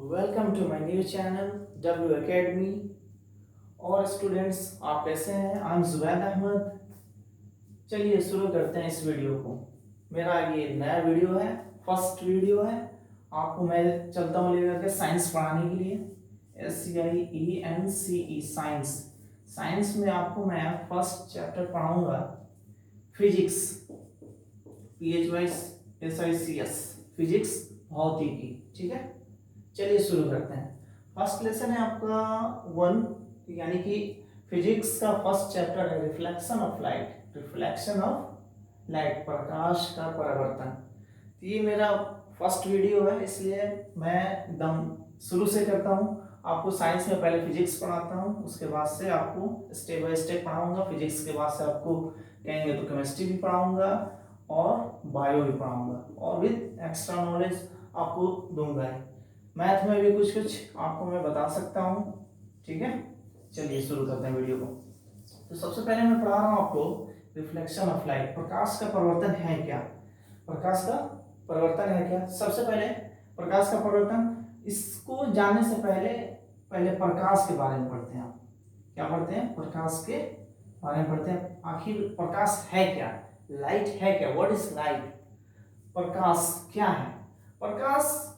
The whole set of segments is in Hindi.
Welcome to my new channel W academy. और स्टूडेंट्स, आप कैसे हैं? I am Zubaid Ahmad. चलिए शुरू करते हैं इस वीडियो को। मेरा ये नया वीडियो है, फर्स्ट वीडियो है। आपको मैं चलता हूँ लेकर के साइंस पढ़ाने के लिए। SCIENCE science. साइंस में आपको मैं फर्स्ट चैप्टर पढ़ाऊंगा फिजिक्स, PHYSICS, फिजिक्स भौतिकी। ठीक है, चलिए शुरू करते हैं। फर्स्ट लेसन है आपका 1, यानी कि फिजिक्स का फर्स्ट चैप्टर है reflection of light. Reflection of light, प्रकाश का परावर्तन। तो ये मेरा फर्स्ट वीडियो है, इसलिए मैं एकदम शुरू से करता हूँ। आपको साइंस में पहले फिजिक्स पढ़ाता हूँ, उसके बाद से आपको स्टेप बाय स्टेप पढ़ाऊंगा। फिजिक्स के बाद से आपको कहेंगे तो केमिस्ट्री भी पढ़ाऊंगा और बायो भी पढ़ाऊंगा, और विद एक्स्ट्रा नॉलेज आपको दूंगा। मैथ में भी कुछ कुछ आपको मैं बता सकता हूँ। ठीक है, चलिए शुरू करते हैं वीडियो को। तो सबसे पहले मैं पढ़ा रहा हूँ आपको रिफ्लेक्शन ऑफ लाइट। प्रकाश का परिवर्तन है क्या? प्रकाश का परिवर्तन है क्या? सबसे पहले प्रकाश का परिवर्तन, इसको जानने से पहले पहले प्रकाश के बारे में पढ़ते हैं। आप क्या पढ़ते हैं? प्रकाश के बारे में पढ़ते हैं। आखिर प्रकाश है क्या? लाइट है क्या? What is light? प्रकाश क्या है? प्रकाश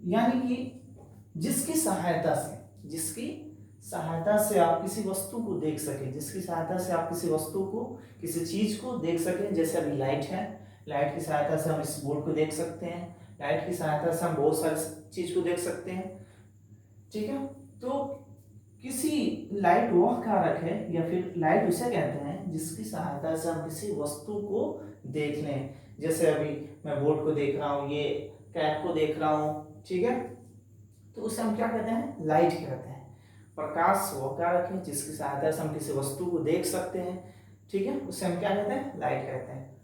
यानी कि जिसकी सहायता से आप किसी वस्तु को देख सके, जिसकी सहायता से आप किसी वस्तु को, किसी चीज को देख सके। जैसे अभी लाइट है, लाइट की सहायता से हम इस बोर्ड को देख सकते हैं, लाइट की सहायता से हम बहुत सारी चीज को देख सकते हैं। ठीक है, तो किसी लाइट वह कारक है, या फिर लाइट उसे कहते हैं जिसकी सहायता से हम किसी वस्तु को देख लें। जैसे अभी मैं बोर्ड को देख रहा हूँ, ये कैप को देख रहा हूँ। ठीक है, तो उसे हम क्या कहते हैं? लाइट कहते हैं। प्रकाश वो कारक है जिसकी सहायता से हम किसी वस्तु को देख सकते हैं। ठीक है, उसे हम क्या कहते हैं? लाइट कहते हैं।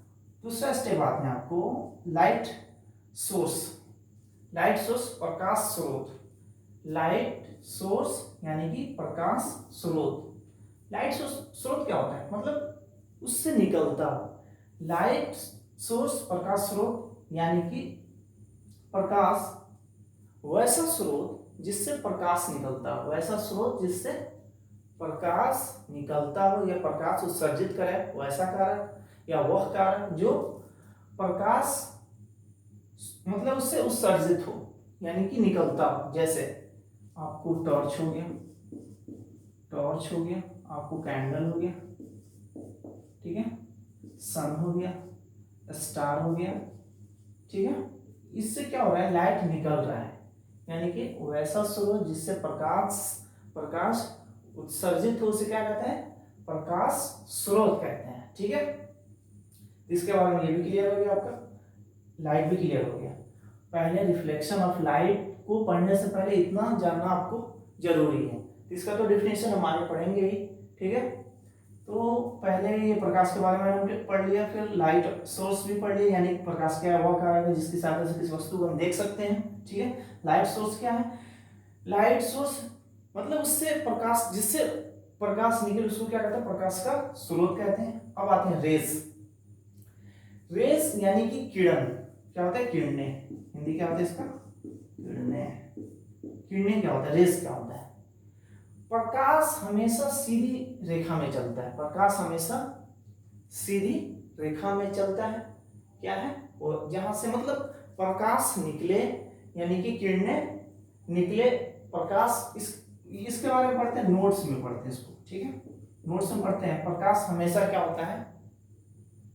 दूसरा स्टेप आते हैं आपको लाइट सोर्स। लाइट सोर्स, प्रकाश स्रोत। लाइट सोर्स यानी कि प्रकाश स्रोत। लाइट सोर्स स्रोत क्या होता है? मतलब उससे निकलता। लाइट सोर्स प्रकाश स्रोत यानी कि प्रकाश वैसा स्रोत जिससे प्रकाश निकलता हो, वैसा स्रोत जिससे प्रकाश निकलता हो या प्रकाश उत्सर्जित करे, वैसा कारक या वह कारक जो प्रकाश मतलब उससे उत्सर्जित हो, यानी कि निकलता हो। जैसे आपको टॉर्च हो गया, आपको कैंडल हो गया, ठीक है, सन हो गया, स्टार हो गया। ठीक है, इससे क्या हो रहा है? लाइट निकल रहा है, यानी कि वैसा स्रोत जिससे प्रकाश उत्सर्जित हो, उसे क्या कहते हैं? प्रकाश स्रोत कहते हैं। ठीक है, इसके बारे में ये भी क्लियर हो गया, आपका लाइट भी क्लियर हो गया। पहले रिफ्लेक्शन ऑफ लाइट को पढ़ने से पहले इतना जानना आपको जरूरी है। इसका तो डिफिनेशन हम आगे पढ़ेंगे ही। ठीक है, तो पहले ये प्रकाश के बारे में हमने पढ़ लिया, फिर लाइट सोर्स भी पढ़ लिया, यानी प्रकाश क्या है? वह कारक है जिसकी सहायता से किसी वस्तु को हम देख सकते हैं। ठीक है, लाइट सोर्स क्या है? लाइट सोर्स मतलब उससे प्रकाश, जिससे प्रकाश निकले, उसको क्या कहते हैं? प्रकाश का स्रोत कहते हैं। अब आते हैं रेज। रेज यानी कि किरण। क्या होता है? किरणें। हिंदी क्या होता है इसका? किरणें। किरणें क्या होता है? रेज क्या होता है? प्रकाश हमेशा सीधी रेखा में चलता है। प्रकाश हमेशा सीधी रेखा में चलता है। क्या है वो? जहां से मतलब प्रकाश निकले, यानी कि किरणें निकले, प्रकाश इसके बारे में पढ़ते हैं, नोट्स में पढ़ते हैं इसको। ठीक है, नोट्स में पढ़ते हैं। प्रकाश हमेशा क्या होता है?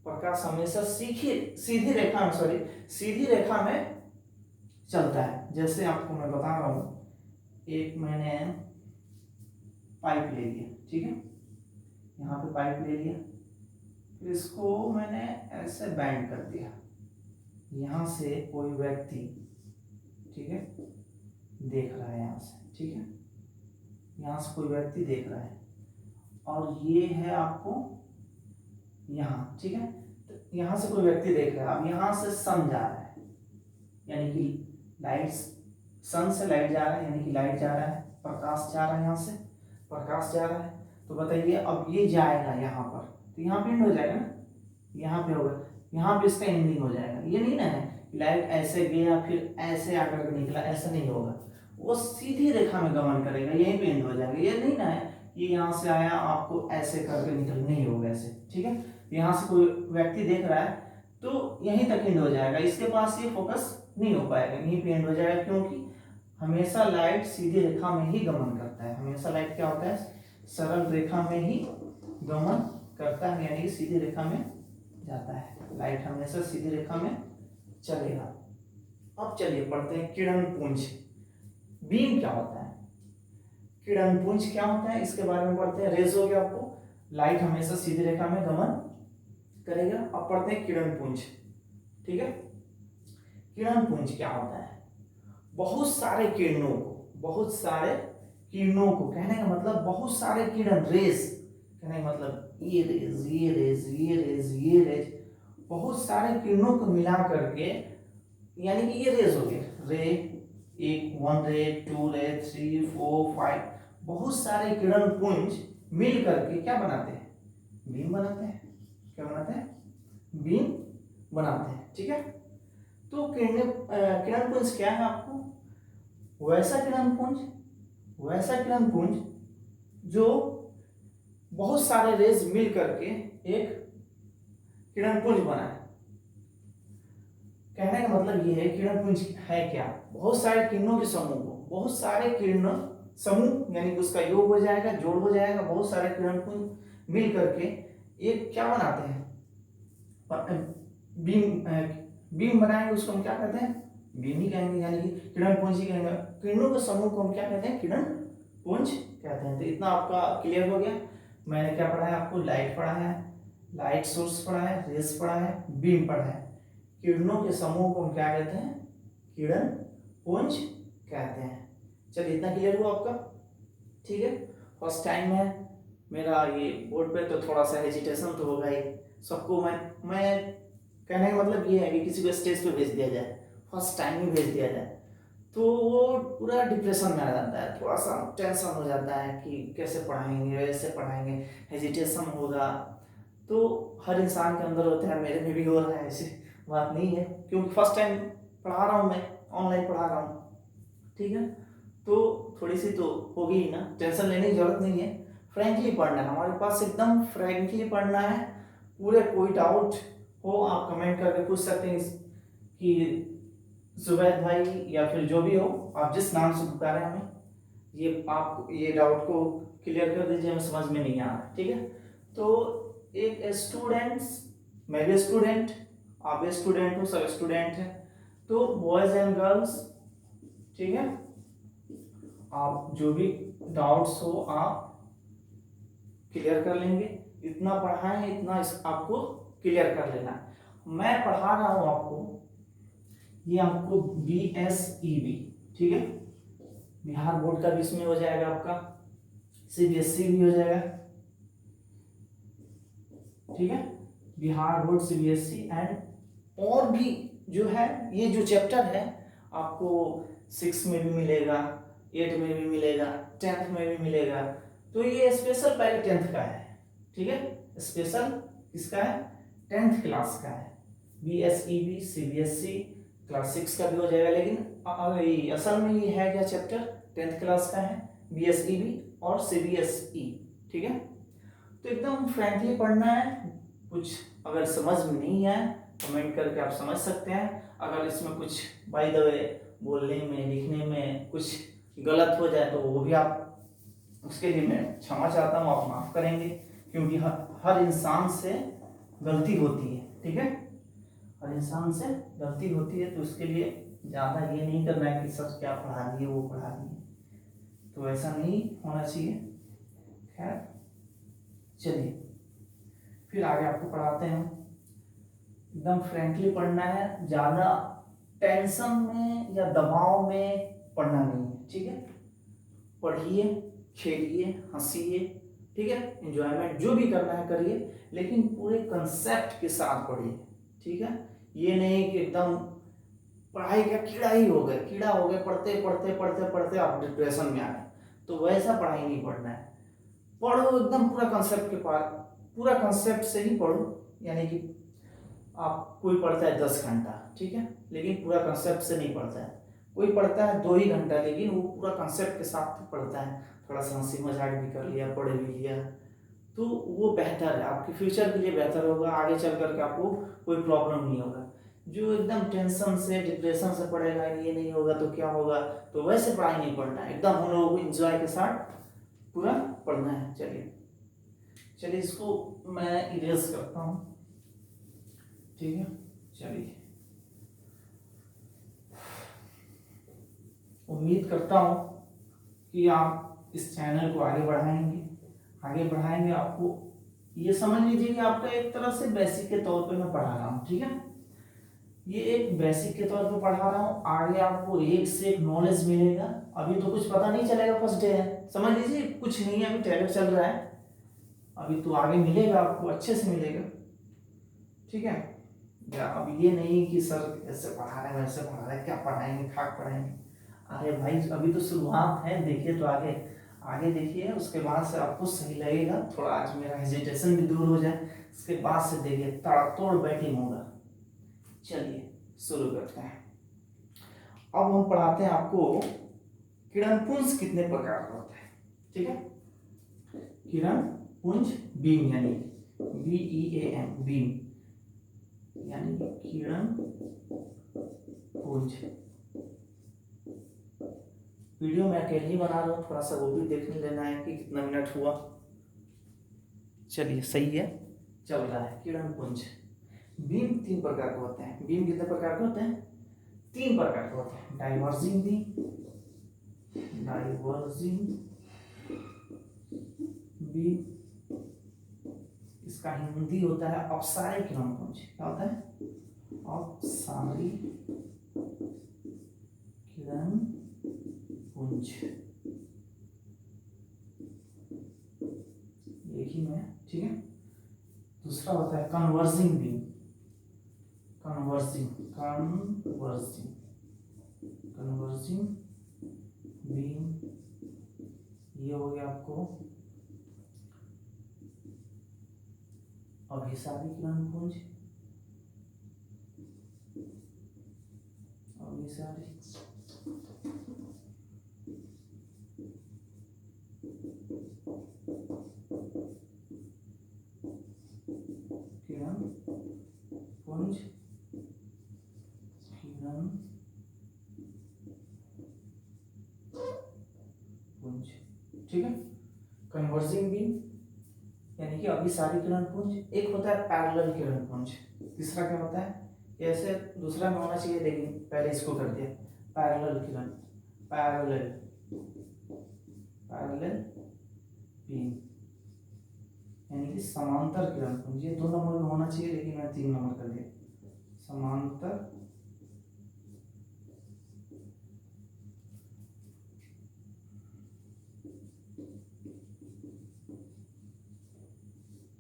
प्रकाश हमेशा सीधी रेखा में चलता है। जैसे आपको मैं बता रहा हूं, एक मैंने पाइप ले लिया, ठीक है, यहाँ पे पाइप ले लिया, फिर इसको मैंने ऐसे बैंड कर दिया। यहाँ से कोई व्यक्ति, ठीक है, देख रहा है यहाँ से। ठीक है, यहाँ से कोई व्यक्ति देख रहा है, और ये है आपको यहाँ। ठीक है, तो यहाँ से कोई व्यक्ति देख रहा है। अब यहाँ से सन जा रहा है, यानी कि लाइट, सन से लाइट जा रहा है, यानी कि लाइट जा रहा है, प्रकाश जा रहा है, यहाँ से प्रकाश जा रहा है। तो बताइए, अब ये जाएगा यहाँ पर, तो यहाँ पे एंड हो जाएगा ना, यहाँ पे होगा, यहाँ पे इसका एंडिंग हो जाएगा। ये नहीं ना है लाइट ऐसे गया फिर ऐसे आकर के निकला, ऐसा नहीं होगा। वो सीधी रेखा में गमन करेगा, यहीं पे एंड हो जाएगा। ये नहीं ना है कि यहाँ से आया आपको ऐसे करके निकल, नहीं होगा ऐसे, ठीक है। यहाँ से कोई व्यक्ति देख रहा है तो यहीं तक एंड हो जाएगा, इसके पास ये फोकस नहीं हो पाएगा, यहीं पे एंड हो जाएगा, क्योंकि हमेशा लाइट सीधी रेखा में ही गमन करता है। हमेशा लाइट क्या होता है, सरल रेखा में ही गमन करता है, यानी कि सीधी रेखा में जाता है। लाइट हमेशा सीधी रेखा में चलेगा। अब चलिए पढ़ते हैं किरण पुंज। बीम क्या होता है, किरण पुंज क्या होता है, इसके बारे में पढ़ते हैं। रेज हो गया आपको, लाइट हमेशा सीधी रेखा में गमन करेगा। अब पढ़ते हैं किरण पुंज, ठीक है। किरण पुंज क्या होता है, बहुत सारे किरणों को कहने का मतलब बहुत सारे किरण, रेज कहने का मतलब ये रेज, ये रेज, ये रेज, ये रेज, बहुत सारे किरणों को मिला करके, यानी कि ये रेज हो गए, रे एक, 1 रे, 2 रे, 3, 4, 5, बहुत सारे किरण पुंज मिल करके क्या बनाते हैं, बीम बनाते हैं। क्या बनाते हैं, बीम बनाते हैं, ठीक है। तो किरण पुंज क्या है, आपको वैसा किरण पुंज जो बहुत सारे रेज मिल करके एक किरण पुंज बना है। कहने का मतलब ये है, किरण पुंज है क्या, बहुत सारे किरणों के समूह को, बहुत सारे किरण समूह यानी कि उसका योग हो जाएगा, जोड़ हो जाएगा, बहुत सारे किरण पुंज मिल करके एक क्या बनाते हैं, बीम बनाएंगे, उसको हम क्या कहते हैं, बीम ही कहेंगे, यानी कि किरण पुंज ही कहेंगे। किरणों के समूह को हम क्या कहते हैं, किरण पुंज कहते हैं। तो इतना आपका क्लियर हो गया। मैंने क्या पढ़ा है आपको, लाइट पढ़ा है, लाइट सोर्स पढ़ा है, रेस पढ़ा है, बीम पढ़ा है। किरणों के समूह को हम क्या कहते हैं, किरण पुंज कहते हैं। चलिए इतना क्लियर हुआ आपका, ठीक है। फर्स्ट टाइम है मेरा ये बोर्ड पे, तो थोड़ा सा हेजिटेशन तो होगा ही सबको। मैं कहने का मतलब ये है कि किसी को स्टेज पे भेज दिया जाए, फर्स्ट टाइम ही भेज दिया जाए, तो वो पूरा डिप्रेशन में आ जाता है, थोड़ा सा टेंशन हो जाता है कि कैसे पढ़ाएंगे, वैसे पढ़ाएंगे, हेजिटेशन होगा। तो हर इंसान के अंदर होता है, मेरे में भी हो रहा है, ऐसी बात नहीं है, क्योंकि फर्स्ट टाइम पढ़ा रहा हूँ, मैं ऑनलाइन पढ़ा रहा हूँ, ठीक है। तो थोड़ी सी तो होगी ही ना, टेंशन लेने की जरूरत नहीं है, फ्रैंकली पढ़ना है हमारे पास, एकदम फ्रैंकली पढ़ना है। पूरे कोई डाउट हो आप कमेंट करके पूछ सकते हैं कि जुबैद भाई या फिर जो भी हो, आप जिस नाम से पुकारें हमें, ये आप ये डाउट को क्लियर कर दीजिए, हमें समझ में नहीं आ रहा, ठीक है। तो एक स्टूडेंट्स, मैं भी स्टूडेंट, आप भी स्टूडेंट हो, सब स्टूडेंट हैं, तो बॉयज एंड गर्ल्स, ठीक है, आप जो भी डाउट्स हो आप क्लियर कर लेंगे। इतना पढ़ाएं, इतना आपको क्लियर कर लेना है। मैं पढ़ा रहा हूं आपको, ये आपको BSEB, ठीक है, बिहार बोर्ड का भी इसमें हो जाएगा, आपका CBSE भी हो जाएगा, ठीक है, बिहार बोर्ड, CBSE एंड और भी जो है, ये जो चैप्टर है आपको 6 में भी मिलेगा, 8 में भी मिलेगा, 10th में भी मिलेगा। तो ये स्पेशल पहले 10th का है, ठीक है, स्पेशल किसका है, 10th क्लास का है। BSEB CBSE क्लास 6 का भी हो जाएगा, लेकिन असल में ये है क्या चैप्टर, 10th क्लास का है, BSEB और CBSE, ठीक है। तो एकदम फ्रैंकली पढ़ना है, कुछ अगर समझ में नहीं आए कमेंट करके आप समझ सकते हैं। अगर इसमें कुछ बाय द वे बोलने में, लिखने में कुछ गलत हो जाए तो वो भी आप, उसके लिए मैं क्षमा चाहता हूँ, आप माफ करेंगे, क्योंकि हर इंसान से गलती होती है, ठीक है, हर इंसान से गलती होती है। तो उसके लिए ज़्यादा ये नहीं करना है कि सच क्या पढ़ा दिए वो पढ़ा दिए, तो ऐसा नहीं होना चाहिए। खैर चलिए फिर आगे आपको पढ़ाते हैं। एकदम फ्रैंकली पढ़ना है, ज़्यादा टेंशन में या दबाव में पढ़ना नहीं है, ठीक है। पढ़िए, खेलिए, हंसिए, ठीक है, एंजॉयमेंट जो भी करना है करिए, लेकिन पूरे कंसेप्ट के साथ पढ़िए, ठीक है। ये नहीं कि एकदम पढ़ाई का कीड़ा ही हो गए, पढ़ते पढ़ते पढ़ते पढ़ते आप डिप्रेशन में आ गए, तो वैसा पढ़ाई नहीं पढ़ना है। पढ़ो एकदम पूरा कंसेप्ट के पास, पूरा कंसेप्ट से ही पढ़ो, यानी कि आप कोई पढ़ता है 10 घंटा, ठीक है, लेकिन पूरा कंसेप्ट से नहीं पढ़ता है, कोई पढ़ता है 2 ही घंटा, लेकिन वो पूरा कंसेप्ट के साथ पढ़ता है, थोड़ा सा हंसी मजाक भी कर लिया, पढ़ भी लिया, तो वो बेहतर है, आपके फ्यूचर के लिए बेहतर होगा, आगे चल करके आपको कोई प्रॉब्लम नहीं होगा। जो एकदम टेंशन से डिप्रेशन से पढ़ेगा, ये नहीं होगा तो क्या होगा, तो वैसे पढ़ाई नहीं पढ़ना है, एकदम हम लोगों को इंजॉय के साथ पूरा पढ़ना है। चलिए चलिए इसको मैं इरेज करता हूँ, ठीक है। चलिए, उम्मीद करता हूँ कि आप इस चैनल को आगे बढ़ाएंगे। आपको ये समझ लीजिए कि आपका एक तरह से बेसिक के तौर पे मैं पढ़ा रहा हूँ, ठीक है। ये एक बेसिक के तौर पे पढ़ा रहा हूँ, आगे आपको एक से एक नॉलेज मिलेगा। अभी तो कुछ पता नहीं चलेगा, फर्स्ट डे है, समझ लीजिए कुछ नहीं है, अभी ट्रेलर चल रहा है, अभी तो आगे मिलेगा, आपको अच्छे से मिलेगा, ठीक है। या अब ये नहीं कि सर ऐसे पढ़ा रहे हैं वैसे पढ़ा रहे हैं, क्या पढ़ाएंगे, खाक पढ़ाएंगे। अरे भाई अभी तो शुरुआत है, देखिए तो आगे आगे देखिए, उसके बाद से आपको सही लगेगा, थोड़ा आज मेरा हेजिटेशन भी दूर हो जाए, उसके बाद से देखिए ताबड़तोड़ बैटिंग होगा। चलिए शुरू करते हैं। अब हम पढ़ाते हैं आपको किरणपुंज कितने प्रकार का होता है, ठीक है। किरणपुंज बीम, यानी BEAM, बीम यानी किरणपुंज। वीडियो मैं अकेले ही बना रहा हूँ, थोड़ा सा वो भी देखने लेना है कि कितना मिनट हुआ। चलिए सही है, चल रहा है। किरणपुंज बीम 3 प्रकार के होते हैं। बीम कितने प्रकार के होते हैं? 3 प्रकार के होते हैं। डाइवर्जिंग बीम, इसका हिंदी होता है अपसारी किरणपुंज। क्या होता है? अपसारी किरणपुंज, एक ही में, ठीक है। दूसरा होता है कन्वर्जिंग बीम, कन्वर्जिंग बीम, ये हो गया आपको अभिसारी किरणपुंज, अभिसारी किरणपुंज, ठीक है। कन्वर्जिंग बीम यानी कि अभिसारी किरणपुंज। एक होता है पैरेलल किरणपुंज। तीसरा क्या होता है? ऐसे दूसरा में होना चाहिए, लेकिन पहले इसको कर दिया। पैरेलल बीम यानी कि समांतर किरणपुंज। ये 2 नंबर में होना चाहिए, लेकिन मैं 3 नंबर कर दिया। समांतर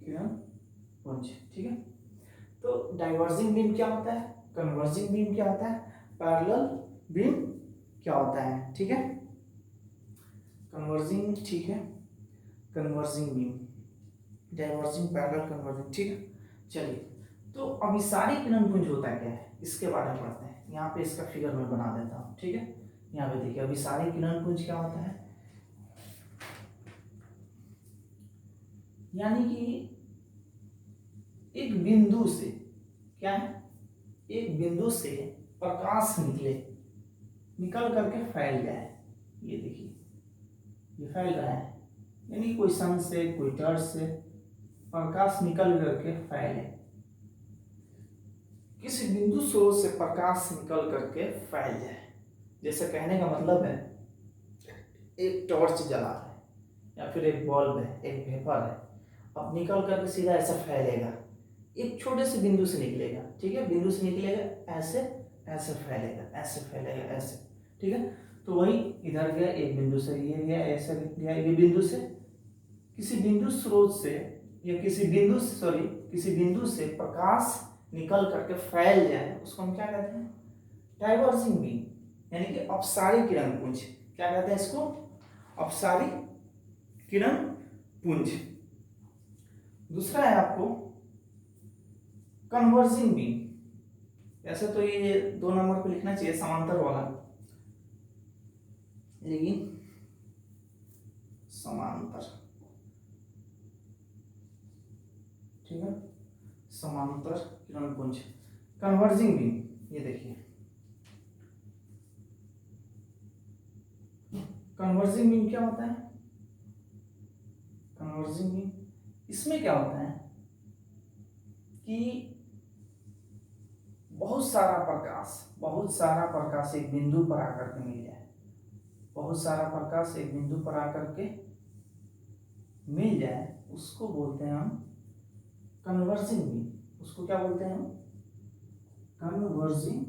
किरणपुंज, ठीक है। तो डाइवर्जिंग बीम क्या होता है, कन्वर्जिंग बीम क्या होता है, पैरेलल बीम क्या होता है, ठीक है। कन्वर्जिंग, ठीक है, converging beam, diverging, parallel, converging, ठीक है। चलिए, तो अभिसारी किरणपुंज होता क्या है, इसके बारे में पढ़ते हैं। यहाँ पे इसका फिगर मैं बना देता हूँ, ठीक है। यहाँ पे देखिए अभिसारी किरणपुंज क्या होता है, यानी कि एक बिंदु से, क्या है, एक बिंदु से प्रकाश निकल करके फैल जाए। ये देखिए, ये फैल रहा है, यानी कोई सन से, कोई टर्च से प्रकाश निकल करके फैले। किसी बिंदु स्रोत से प्रकाश निकल करके फैल जाए, जैसे कहने का मतलब है एक टॉर्च जला है या फिर एक बल्ब है, एक पेपर है, अब निकल करके सीधा ऐसा फैलेगा, एक छोटे से बिंदु से निकलेगा, ठीक है। बिंदु से निकलेगा, ऐसे ऐसे फैलेगा, ऐसे फैलेगा, ऐसे, ठीक है। तो वही इधर गया, एक बिंदु से ये गया, ऐसा गया, ये बिंदु से किसी बिंदु स्रोत से या किसी बिंदु से प्रकाश निकल करके फैल जाए, उसको हम क्या कहते हैं, डाइवर्जिंग बीम, यानी कि अपसारी किरणपुंज। क्या कहते हैं इसको? अपसारी किरणपुंज। दूसरा है आपको कन्वर्जिंग बीम। ऐसे तो ये 2 नंबर पे लिखना चाहिए, समांतर वाला। लेकिन समांतर, ठीक है, समांतर किरणपुंज। कन्वर्जिंग बीम, ये देखिए कन्वर्जिंग बीम क्या होता है? कन्वर्जिंग बीम, इसमें क्या होता है कि बहुत सारा प्रकाश एक बिंदु पर आकर के मिल जाए, बहुत सारा प्रकाश एक बिंदु पर आकर के मिल जाए, उसको बोलते हैं हम कन्वर्जिंग बीम। उसको क्या बोलते हैं हम? कन्वर्जिंग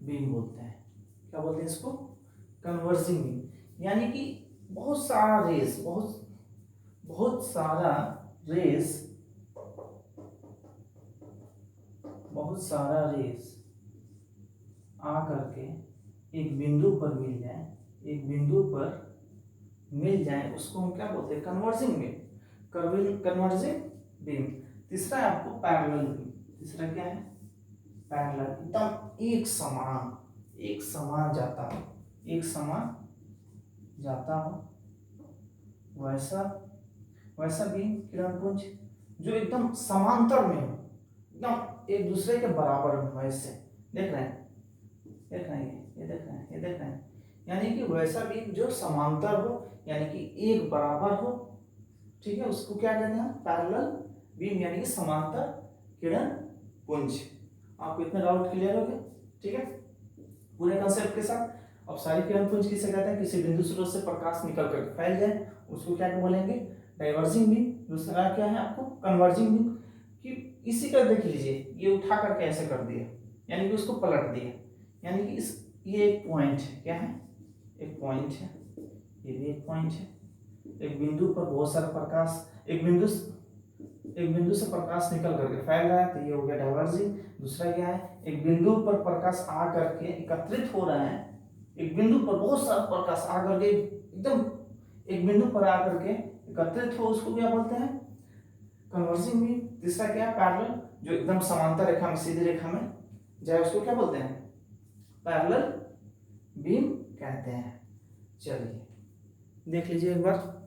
बीम बोलते हैं। क्या बोलते हैं इसको? Converging beam. यानी कि बहुत सारा रेस, बहुत सारा आ करके एक बिंदु पर मिल जाए, उसको हम क्या बोलते हैं? Converging beam. Converging beam. तीसरा है आपको पैरेलल बीम। तीसरा क्या है? पैरेलल, एकदम एक समान जाता हो वैसा बीम किरणपुंज जो एकदम समांतर में हो, एकदम एक दूसरे के बराबर में। वैसे देख रहे हैं, ये देख रहे हैं, यानी कि वैसा बीम जो समांतर हो, यानी कि एक बराबर हो, ठीक है, उसको क्या कहते हैं? पैरेलल बीम, यानी कि समांतर किरण पुंज। आपको इतना डाउट क्लियर हो गया? ठीक है, पूरे कंसेप्ट के साथ। अब सारी किरण पुंज किसे कहते हैं? किसी बिंदु स्रोत से प्रकाश निकल कर फैल जाए, उसको क्या बोलेंगे? Diverging beam. दूसरा क्या है आपको? Converging beam. कि इसी का देख लीजिए, ये उठा करके ऐसे कर दिया, यानी कि उसको पलट दिया, यानी कि ये एक पॉइंट है। क्या है? एक पॉइंट है, ये भी एक पॉइंट है। एक बिंदु पर बहुत सारा प्रकाश, एक बिंदु से प्रकाश निकल करके फैल रहा है, तो ये हो गया डाइवर्जिंग। दूसरा क्या है? एक बिंदु पर प्रकाश आ करके एकत्रित हो रहा है, एक बिंदु पर बहुत सारा प्रकाश आ करके एकदम एक बिंदु पर आ करके एकत्रित हो, उसको क्या बोलते हैं? Converging beam. तीसरा क्या है? पैरेलल, जो एकदम समांतर रेखा में, सीधी रेखा में जाए, उसको क्या बोलते हैं? पैरेलल बीम कहते हैं। चलिए देख लीजिए एक बार।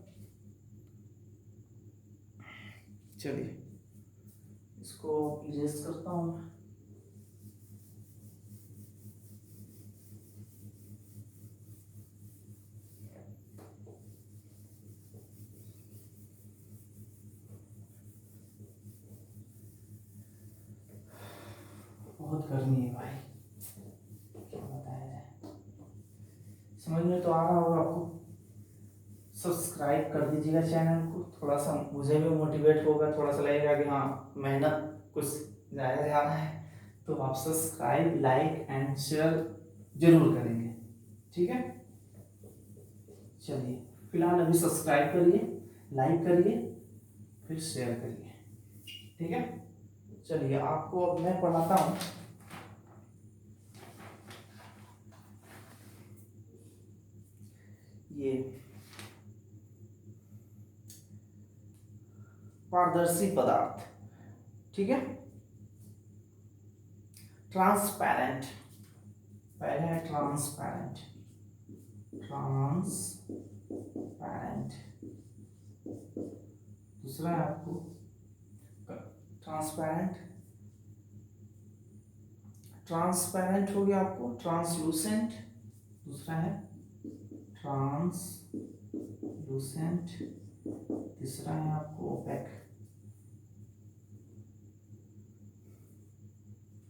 चलिए इसको इरेज करता हूं मैं। बहुत गर्मी है भाई, क्या बताया जाए। समझ में तो आ रहा होगा आपको। सब्सक्राइब कर दीजिएगा चैनल को, थोड़ा सा मुझे भी मोटिवेट होगा, थोड़ा सा लगेगा कि हाँ मेहनत कुछ ज़्यादा जा रहा है। तो आप सब्सक्राइब, लाइक एंड शेयर जरूर करेंगे, ठीक है। चलिए फिलहाल अभी सब्सक्राइब करिए, लाइक करिए, फिर शेयर करिए, ठीक है। चलिए आपको अब मैं पढ़ाता हूँ। ये पारदर्शी पदार्थ, ठीक है। ट्रांसपेरेंट, पहले है ट्रांसपेरेंट, दूसरा है आपको ट्रांसपेरेंट हो गया आपको ट्रांसलूसेंट, दूसरा है ट्रांसलूसेंट, तीसरा है आपको ओपेक,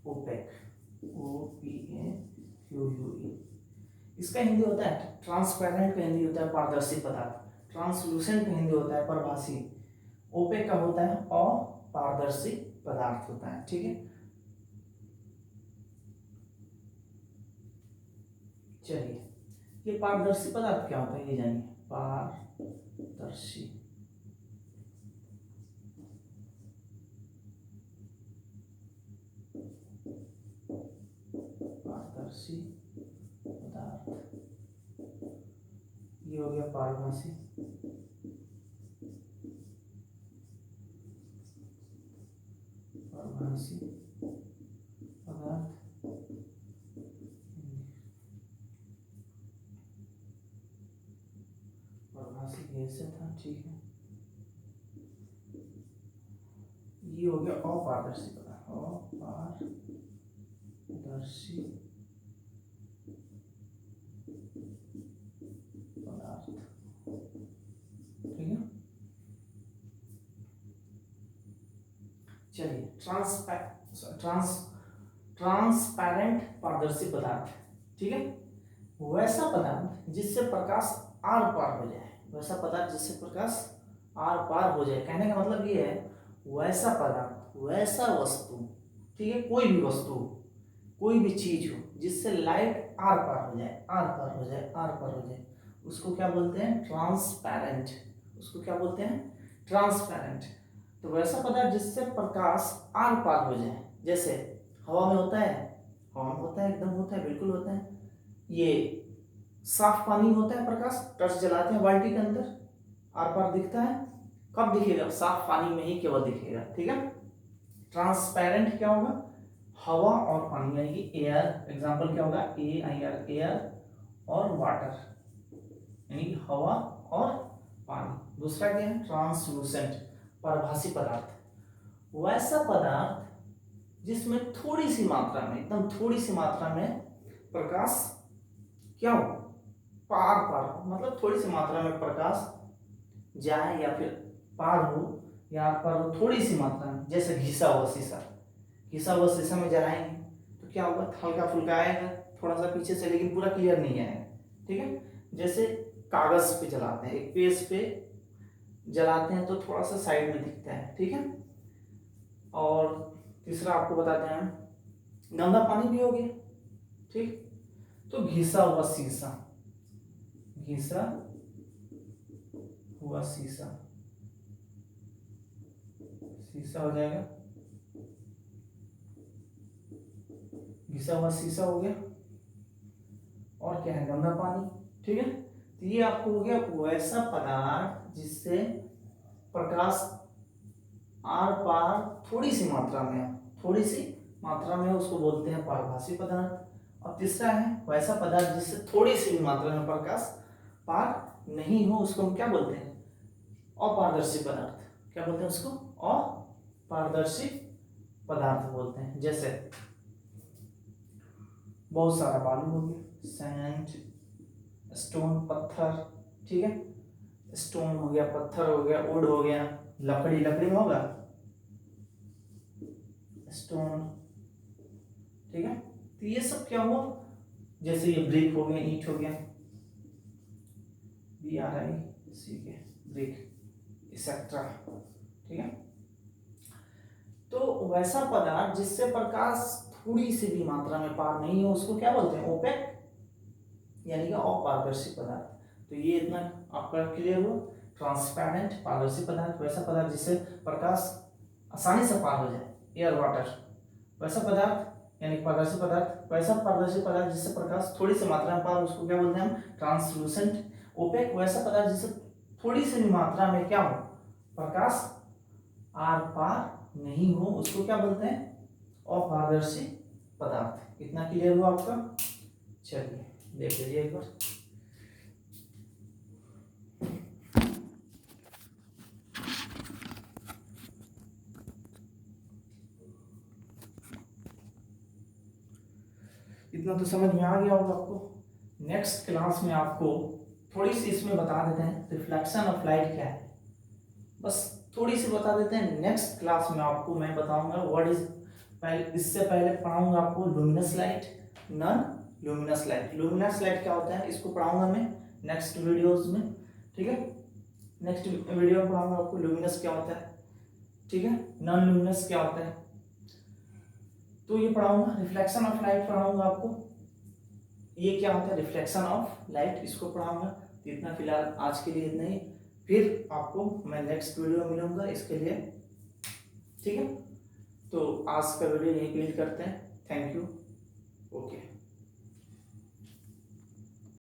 OPAQUE। इसका हिंदी होता है ट्रांसपेरेंट, का हिंदी होता है पारदर्शी पदार्थ, ट्रांसलूसेंट का हिंदी होता है परभासी, ओपेक का होता है अपारदर्शी पदार्थ होता है, ठीक है। चलिए ये पारदर्शी पदार्थ क्या होता है ये जानिए। पारदर्शी पदार्थ, ये हो गया पारभासी, पदार्थ। ये ऐसे था, ठीक है। ये हो गया अपारदर्शी पदार्थ, अपारदर्शी पदार्थ, ठीक है। चलिए ट्रांसपेरेंट पारदर्शी पदार्थ, ठीक है। वैसा पदार्थ जिससे प्रकाश आर पार हो जाए, वैसा पदार्थ जिससे प्रकाश आर पार हो जाए, कहने का मतलब ये है वैसा पदार्थ, वैसा वस्तु, ठीक है, कोई भी वस्तु, कोई भी चीज हो जिससे लाइट आर पार हो जाए, आर पार हो जाए, आर पार हो जाए, उसको क्या बोलते हैं? ट्रांसपेरेंट। उसको क्या बोलते हैं? ट्रांसपेरेंट। तो वैसा पदार्थ जिससे प्रकाश आर पार हो जाए, जैसे हवा में होता है, हवा में होता है, एकदम होता है, बिल्कुल होता है। ये साफ पानी होता है, प्रकाश टर्च जलाते हैं बाल्टी के अंदर, आर पार दिखता है। कब दिखेगा? साफ पानी में ही केवल दिखेगा, ठीक है। ट्रांसपेरेंट क्या होगा? हवा और पानी, यानी कि एयर, एग्जांपल क्या होगा? AIR, एयर और वाटर, यानी कि हवा और पानी। दूसरा क्या है? ट्रांसलूसेंट, पारभासी पदार्थ। वैसा पदार्थ जिसमें थोड़ी सी मात्रा में, एकदम थोड़ी सी मात्रा में प्रकाश क्या हो? पार पार, मतलब थोड़ी सी मात्रा में प्रकाश जाए या फिर पार हो या पार हो, थोड़ी सी मात्रा में। जैसे घिसा हुआ शीशा, घिसा हुआ शीशा में जलाएंगे तो क्या होगा? हल्का फुल्का आएगा थोड़ा सा पीछे से, लेकिन पूरा क्लियर नहीं आएगा, ठीक है। जैसे कागज पे जलाते हैं, एक पेज पे जलाते हैं तो थोड़ा सा साइड में दिखता है, ठीक है। और तीसरा आपको बताते हैं, गंदा पानी भी हो गया, ठीक। तो घिसा हुआ शीशा, घिसा हुआ शीशा, शीशा हो जाएगा, घिसा हुआ शीशा हो गया। और क्या है? गंदा पानी, ठीक है। तो ये आपको हो गया वैसा पदार्थ जिससे प्रकाश आर पार थोड़ी सी मात्रा में, थोड़ी सी मात्रा में, उसको बोलते हैं पारभासी पदार्थ। और तीसरा है वैसा पदार्थ जिससे थोड़ी सी भी मात्रा में प्रकाश पार नहीं हो, उसको हम क्या बोलते हैं? अपारदर्शी पदार्थ। क्या बोलते हैं उसको? अपारदर्शी पदार्थ बोलते हैं। जैसे बहुत सारा बालू हो गया, सैंड, स्टोन, पत्थर, ठीक है। स्टोन हो गया, पत्थर हो गया, वुड हो गया, लकड़ी, लकड़ी में होगा स्टोन, ठीक है। तो ये सब क्या हुआ? जैसे ये ब्रिक हो गया, ईंट हो गया, BRIC, ब्रिक, एक्सेट्रा, ठीक है। तो वैसा पदार्थ जिससे प्रकाश थोड़ी सी भी मात्रा में पार नहीं हो, उसको क्या बोलते हैं? ओपेक, यानी कि अपारदर्शी पदार्थ। तो ये इतना आपका क्लियर हुआ। ट्रांसपेरेंट, पारदर्शी पदार्थ, वैसा पदार्थ जिससे प्रकाश आसानी से पार हो जाए, एयर, वाटर। वैसा पदार्थ यानी पारदर्शी पदार्थ, वैसा पारदर्शी पदार्थ जिससे प्रकाश थोड़ी सी मात्रा में पार, उसको क्या बोलते हैं हम? ट्रांसलूसेंट। ओपेक, वैसा पदार्थ जिससे थोड़ी सी भी मात्रा में क्या हो? प्रकाश आर पार नहीं हो, उसको क्या बोलते हैं? अपारदर्शी पदार्थ। इतना क्लियर हुआ आपका? चलिए देख लीजिए एक बार। इतना तो समझ में आ गया होगा आपको। नेक्स्ट क्लास में आपको थोड़ी सी इसमें बता देते हैं रिफ्लेक्शन ऑफ लाइट क्या है, बस थोड़ी सी बता देते हैं। नेक्स्ट क्लास में आपको मैं बताऊंगा व्हाट इज, पहले इससे पहले पढ़ाऊंगा आपको luminous light, non luminous light. Luminous light क्या होता है इसको पढ़ाऊंगा मैं नेक्स्ट वीडियोस में, ठीक है। नेक्स्ट वीडियो में पढ़ाऊंगा आपको लुमिनस क्या होता है, ठीक है, नॉन लुमिनस क्या होता है, तो ये पढ़ाऊंगा। रिफ्लेक्शन ऑफ लाइट पढ़ाऊंगा आपको, ये क्या होता है रिफ्लेक्शन ऑफ लाइट, इसको पढ़ाऊंगा। तो इतना फिलहाल आज के लिए इतना ही, फिर आपको मैं नेक्स्ट वीडियो मिलूंगा इसके लिए, ठीक है। तो आज का वीडियो यहीं क्लियर करते हैं। Thank you, okay.